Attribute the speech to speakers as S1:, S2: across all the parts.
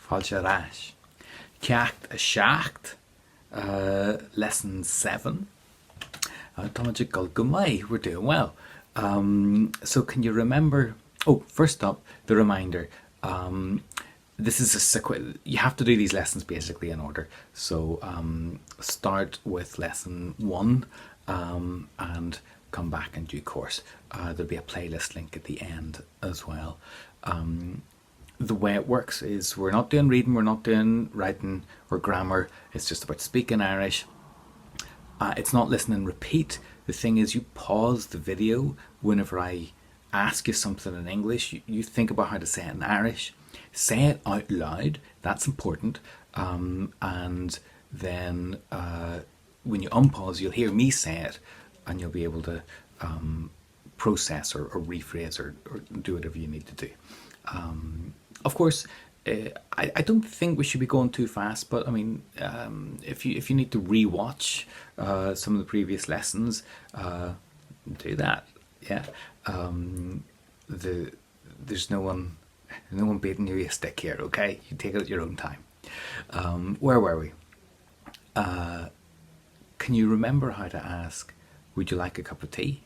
S1: Fáilte ráis. Ceacht a seacht, lesson 7. Táiméid go mhaith, we're doing well. So can you remember, first up, the reminder. This is a sequence. You have to do these lessons basically in order. So start with lesson 1 and come back in due course. There'll be a playlist link at the end as well. The way it works is we're not doing reading, we're not doing writing or grammar. It's just about speaking Irish. It's not listen and repeat. The thing is, you pause the video whenever I ask you something in English. You think about how to say it in Irish. Say it out loud. That's important. And then when you unpause, you'll hear me say it, and you'll be able to process or rephrase or do whatever you need to do. Of course, I don't think we should be going too fast, but I mean, if you need to re-watch some of the previous lessons, do that. Yeah, there's no one beating you a stick here. Okay, you take it at your own time. Where were we? Can you remember how to ask, "Would you like a cup of tea?"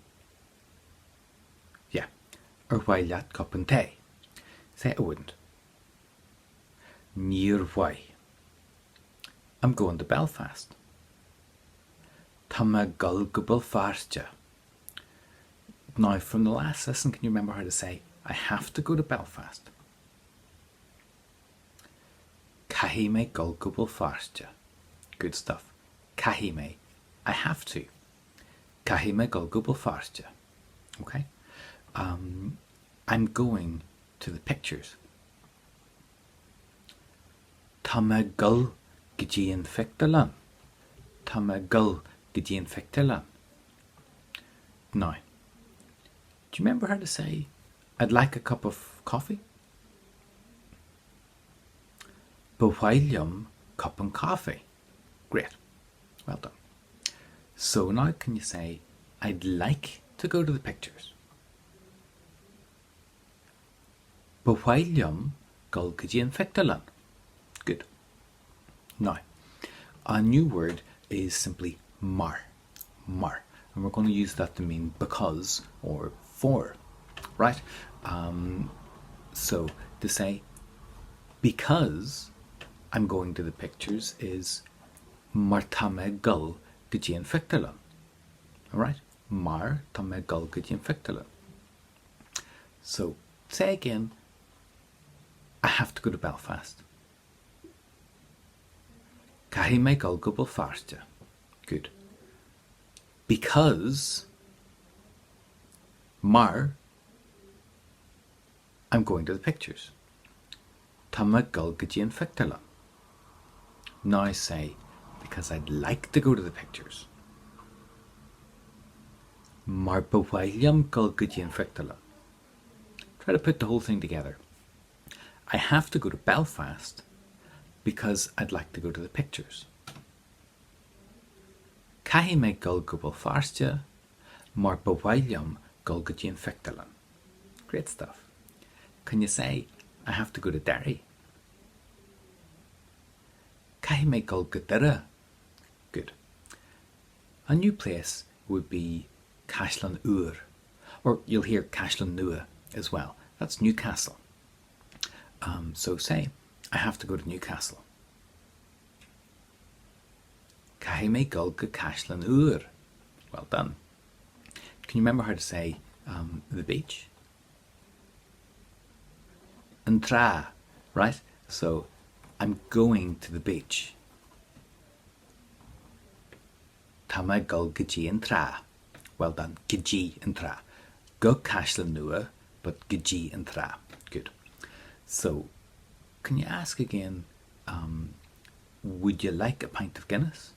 S1: Yeah, or "Why that cup and tea?" Say I wouldn't. Níor why. I'm going to Belfast. Tá me gul go Feirste. Now, from the last lesson, can you remember how to say, I have to go to Belfast? Caithfidh me gul go Feirste. Good stuff. Caithfidh me. I have to. Caithfidh me gul go Feirste. Okay. I'm going to the pictures. Tá me gul go phictiúrlann. Tá me gul go phictiúrlann. Now, do you remember how to say, I'd like a cup of coffee? Liom cup and coffee. Great. Well done. So now can you say, I'd like to go to the pictures? Liom gul go phictiúrlann. Good. Now, a new word is simply mar. Mar. And we're going to use that to mean because or for. Right? So to say, because I'm going to the pictures is mar tá me gul go phictiúrlann. Alright? Mar tá me gul go phictiúrlann. So say again, I have to go to Belfast. Caithfidh me gul go Feirste. Good. Because mar, I'm going to the pictures. Tá me gul go phictiúrlann. Now say, because I'd like to go to the pictures. Mar liom gul go phictiúrlann. Try to put the whole thing together. I have to go to Belfast because I'd like to go to the pictures. Caithfidh me gul go Feirste, mar liom gul go phictiúrlann. Great stuff. Can you say, I have to go to Derry? Caithfidh me gul go Derry. Good. A new place would be Caisleán, or you'll hear Caisleán as well. That's Newcastle. So say, I have to go to Newcastle. Caithfidh me gul go Caisleán. Well done. Can you remember how to say the beach? An tra, right? So I'm going to the beach. Tá me gul go an tra. Well done. Go an tra. Go Caisleán, but go an tra. Good. So, can you ask again, would you like a pint of Guinness?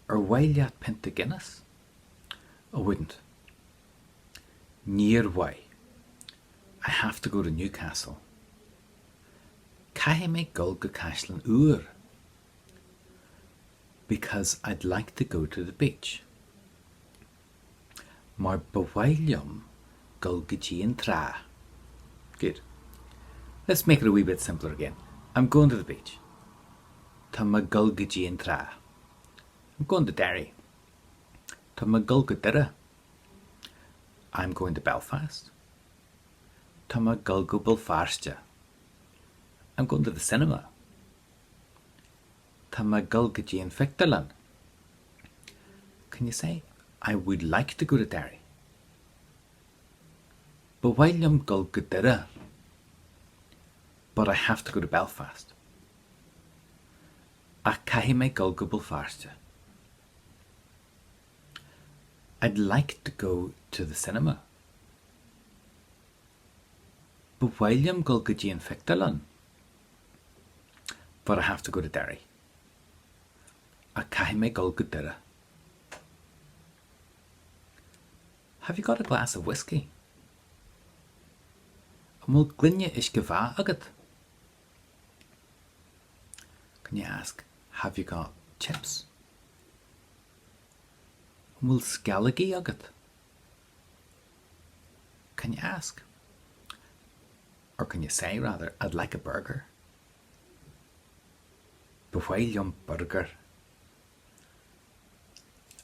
S1: Or while that pint of Guinness? I wouldn't. Níor why. I have to go to Newcastle. Caithfidh me gul go Caisleán. Because I'd like to go to the beach. Mar liom gul go an tra. Good. Let's make it a wee bit simpler again. I'm going to the beach. Tá ma gulgají an trá. I'm going to Derry. Tá ma gulgadire. I'm going to Belfast. Tá ma gulgubal Feirste. I'm going to the cinema. Tá ma gulgají an phictiúrlann. Can you say, I would like to go to Derry? But liom gulgadire. But I have to go to Belfast. Ach caithfidh mé gulgubal Feirste. I'd like to go to the cinema. But liom gulgají an phictiúrlann. But I have to go to Derry. Ach caithfidh mé gulgadire. Have you got a glass of whiskey? Mul glynne is go bha agat. Can you ask, have you got chips? Mul scalagí agat. Can you ask? Or can you say rather, I'd like a burger? Liom burger.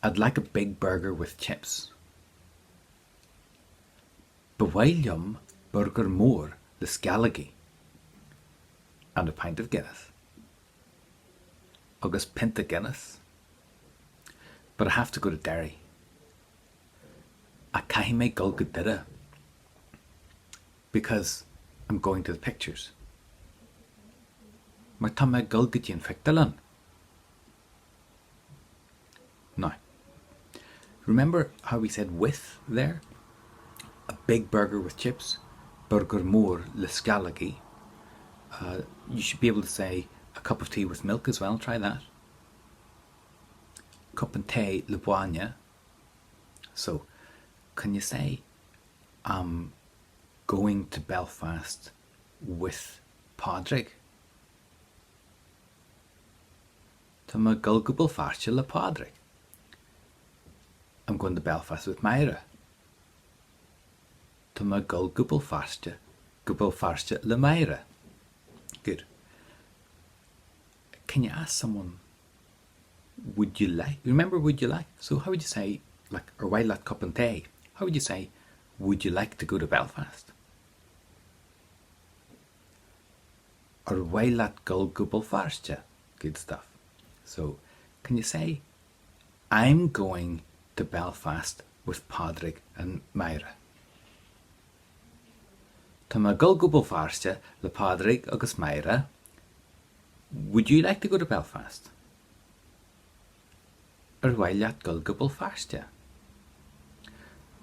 S1: I'd like a big burger with chips. Liom burger mór le scalagí and a pint of Guinness. Agus pint of Guinness. But I have to go to Derry. A caithfidh mé gulgadire. Because I'm going to the pictures. Mar tá ma gulgají an phictiúrlann. Now, remember how we said with there? A big burger with chips. Burger mór le scalagí. You should be able to say a cup of tea with milk as well. Try that. Cup and tea le bhaine. So, can you say, I'm going to Belfast with Pádraig? Tá ma gulgubal Feirste le Pádraig. I'm going to Belfast with Myra. Tá ma gulgubal Feirste le Myra. Good. Can you ask someone, would you like? Remember, would you like? So how would you say, like, or while that cup and tea, how would you say, would you like to go to Belfast? Or while that gulgubal Feirste. Good stuff. So, can you say, I'm going to Belfast with Pádraig and Myra? Tá ma gulgubal Feirste le Pádraig agus Myra. Would you like to go to Belfast? Or while that gulgubal Feirste?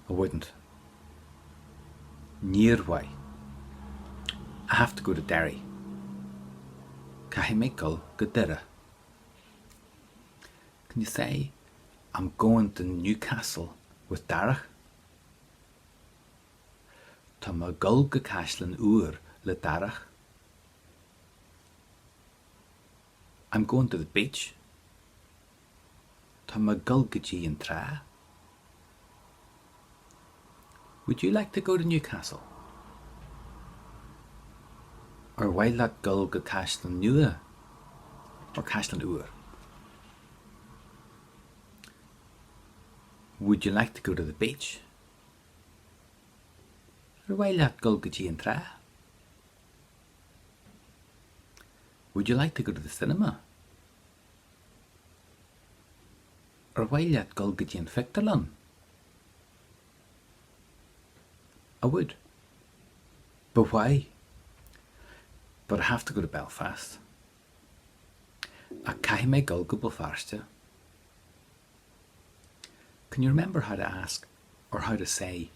S1: I wouldn't. Near why? I have to go to Derry. Caithfidh mé gulgadire. Can you say, I'm going to Newcastle with Darach? Tá ma gulga Caisleán uair le Darach. I'm going to the beach. Tá ma gulgají an trá. Would you like to go to Newcastle? Or while that gulga Caisleán nua? Or Caisleán uair? Would you like to go to the beach? Or while that gulgají an trá? Would you like to go to the cinema? Or while that gulgají an phictiúrlann? I would. But why? But I have to go to Belfast. Ach caithfidh mé gulgubal Feirste. Can you remember how to ask or how to say,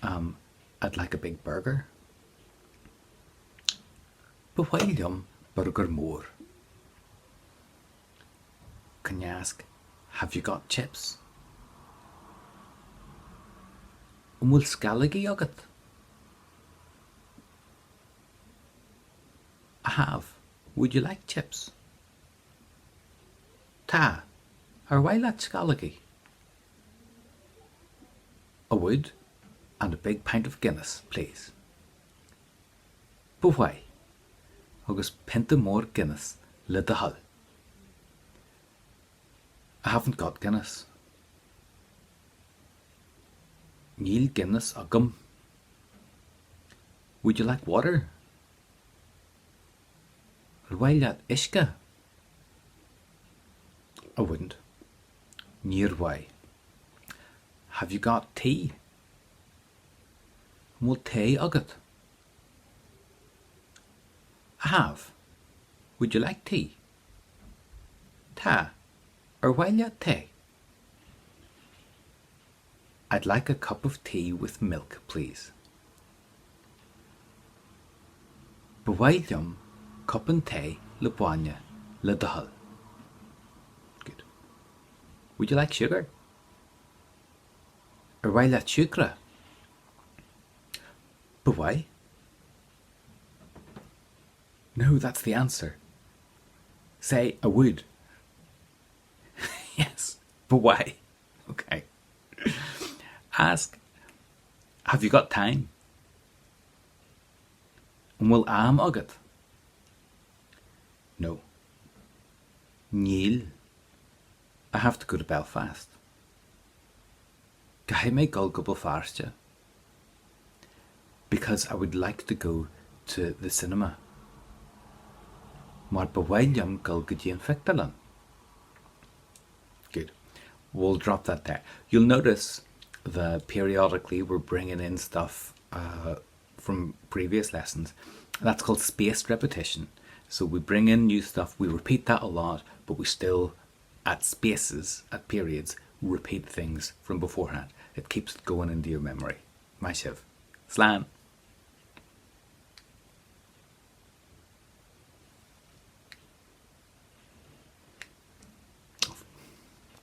S1: I'd like a big burger? But liom burger mór. Can you ask, have you got chips? Mul scalagí agat. I have. Would you like chips? Tá. Ar while that scalagí? I would. And a big pint of Guinness, please. But why? agus pinte mór Guinness le de hull. I haven't got Guinness. Níl Guinness agam. Would you like water? Rhaile isce? I wouldn't. Níor why. Have you got tea? Will tea agat? I have. Would you like tea? Ta. Or whaile tea? I'd like a cup of tea with milk, please. Bhhailm cup and tea le bhaine le de hull. Good. Would you like sugar? Or whaile sucre? Bhai? No, that's the answer. Say, I would. Yes, but why? Okay. Ask, have you got time? And will am agat? No. Níl. I have to go to Belfast. Gahi me gol Béal Feirste. Because I would like to go to the cinema. Maar bhhailm gol go dtí an phictiúrlann. Good. We'll drop that there. You'll notice that periodically we're bringing in stuff from previous lessons. That's called spaced repetition. So we bring in new stuff, we repeat that a lot, but we still, at spaces, at periods, repeat things from beforehand. It keeps it going into your memory. My Shiv. Slán.